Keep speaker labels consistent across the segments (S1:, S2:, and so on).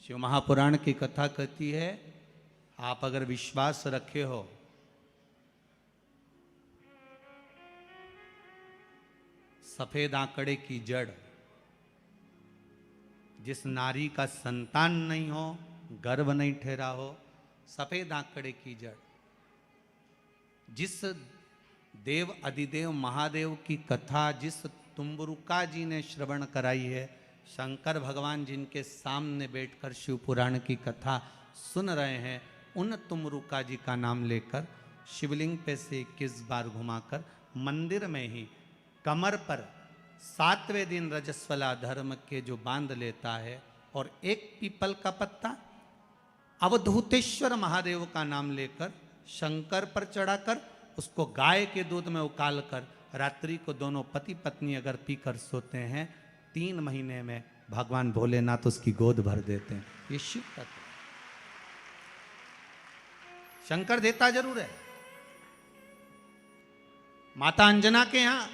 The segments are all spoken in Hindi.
S1: शिव महापुराण की कथा कहती है, आप अगर विश्वास रखे हो सफेद आंकड़े की जड़, जिस नारी का संतान नहीं हो, गर्भ नहीं ठहरा हो, सफेद आंकड़े की जड़, जिस देव अधिदेव महादेव की कथा जिस तुम्बरुका जी ने श्रवण कराई है, शंकर भगवान जिनके सामने बैठकर शिव पुराण की कथा सुन रहे हैं, उन तुमरुका जी का नाम लेकर शिवलिंग पे से 21 बार घुमाकर मंदिर में ही कमर पर 7वें दिन रजस्वला धर्म के जो बांध लेता है और एक पीपल का पत्ता अवधूतेश्वर महादेव का नाम लेकर शंकर पर चढ़ाकर उसको गाय के दूध में उकाल कर रात्रि को दोनों पति पत्नी अगर पीकर सोते हैं, 3 महीने में भगवान भोलेनाथ उसकी गोद भर देते हैं। ये शिव तत्व। शंकर देता जरूर है। माता अंजना के यहां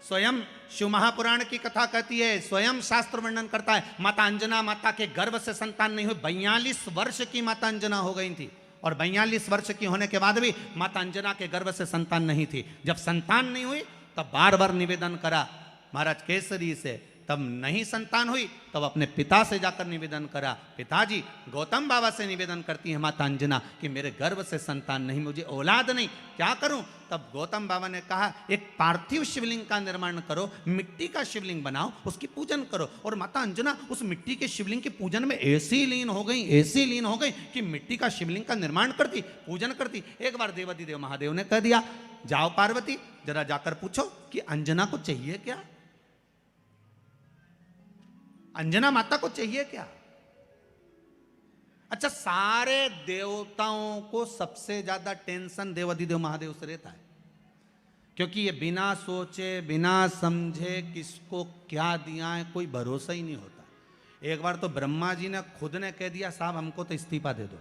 S1: स्वयं शिव महापुराण की कथा कहती है, स्वयं शास्त्र वर्णन करता है, माता अंजना माता के गर्भ से संतान नहीं हुई। 42 वर्ष की माता अंजना हो गई थी और 42 वर्ष की होने के बाद भी माता अंजना के गर्भ से संतान नहीं थी। जब संतान नहीं हुई तब बार बार निवेदन करा महाराज केसरी से, तब नहीं संतान हुई तब अपने पिता से जाकर निवेदन करा। पिताजी गौतम बाबा से निवेदन करती है माता अंजना कि मेरे गर्भ से संतान नहीं, मुझे औलाद नहीं, क्या करूं? तब गौतम बाबा ने कहा एक पार्थिव शिवलिंग का निर्माण करो, मिट्टी का शिवलिंग बनाओ, उसकी पूजन करो। और माता अंजना उस मिट्टी के शिवलिंग के पूजन में ऐसी लीन हो गई कि मिट्टी का शिवलिंग का निर्माण करती, पूजन करती। एक बार देवाधिदेव महादेव ने कह दिया, जाओ पार्वती जरा जाकर पूछो कि अंजना को चाहिए क्या, अंजना माता को चाहिए क्या। अच्छा, सारे देवताओं को सबसे ज्यादा टेंशन देवाधिदेव महादेव से रहता है, क्योंकि ये बिना सोचे बिना समझे किसको क्या दिया है कोई भरोसा ही नहीं होता। एक बार तो ब्रह्मा जी ने खुद ने कह दिया, साहब हमको तो इस्तीफा दे दो,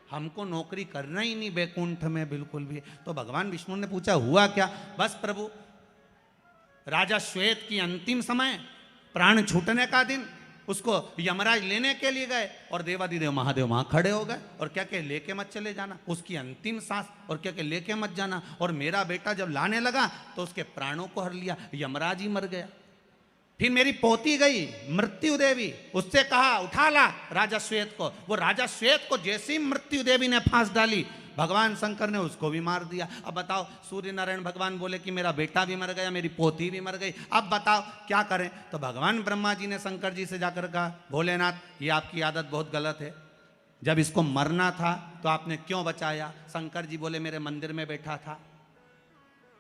S1: हमको नौकरी करना ही नहीं बैकुंठ में बिल्कुल भी। तो भगवान विष्णु ने पूछा हुआ क्या? बस प्रभु, राजा श्वेत की अंतिम समय, प्राण छूटने का दिन, उसको यमराज लेने के लिए गए और देवाधिदेव महादेव वहां खड़े हो गए और क्या के लेके मत चले जाना, उसकी अंतिम सांस, और क्या के लेके मत जाना। और मेरा बेटा जब लाने लगा तो उसके प्राणों को हर लिया, यमराज ही मर गया। फिर मेरी पोती गई मृत्यु देवी, उससे कहा उठा ला राजा श्वेत को। वो राजा श्वेत को जैसी मृत्यु देवी ने फांस डाली, भगवान शंकर ने उसको भी मार दिया। अब बताओ, सूर्य नारायण भगवान बोले कि मेरा बेटा भी मर गया, मेरी पोती भी मर गई, अब बताओ क्या करें? तो भगवान ब्रह्मा जी ने शंकर जी से जाकर कहा, भोलेनाथ ये आपकी आदत बहुत गलत है, जब इसको मरना था तो आपने क्यों बचाया? शंकर जी बोले मेरे मंदिर में बैठा था,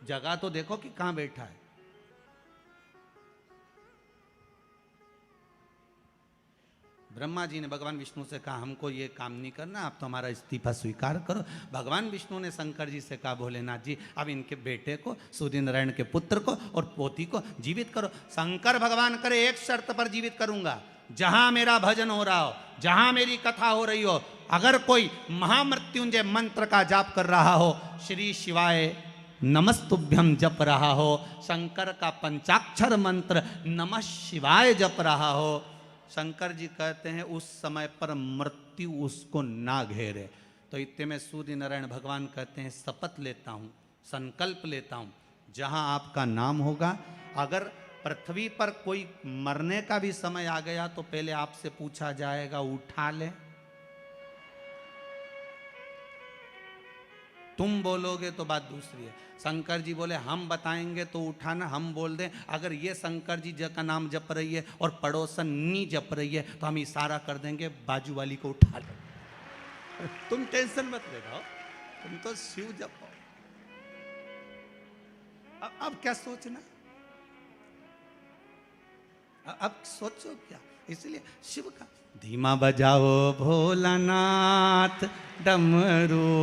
S1: जगह तो देखो कि कहां बैठा है। ब्रह्मा जी ने भगवान विष्णु से कहा हमको ये काम नहीं करना, आप तो हमारा इस्तीफा स्वीकार करो। भगवान विष्णु ने शंकर जी से कहा भोलेनाथ जी अब इनके बेटे को, सूर्य नारायण के पुत्र को और पोती को जीवित करो। शंकर भगवान करे एक शर्त पर जीवित करूंगा, जहां मेरा भजन हो रहा हो, जहां मेरी कथा हो रही हो, अगर कोई महामृत्युंजय मंत्र का जाप कर रहा हो, श्री शिवाय नमस्तुभ्यम जप रहा हो, शंकर का पंचाक्षर मंत्र नमः शिवाय जप रहा हो, शंकर जी कहते हैं उस समय पर मृत्यु उसको ना घेरे। तो इतने में सूर्य नारायण भगवान कहते हैं शपथ लेता हूँ, संकल्प लेता हूँ, जहाँ आपका नाम होगा, अगर पृथ्वी पर कोई मरने का भी समय आ गया तो पहले आपसे पूछा जाएगा उठा ले, तुम बोलोगे तो बात दूसरी है। शंकर जी बोले हम बताएंगे तो उठाना, हम बोल दें अगर ये शंकर जी का नाम जप रही है और पड़ोसन नी जप रही है तो हम इशारा कर देंगे बाजू वाली को उठा लो। तुम टेंशन मत लेना, तुम तो शिव जपो। अब क्या सोचना, अब सोचो क्या? इसलिए शिव का धीमा बजाओ भोलानाथ डमरू।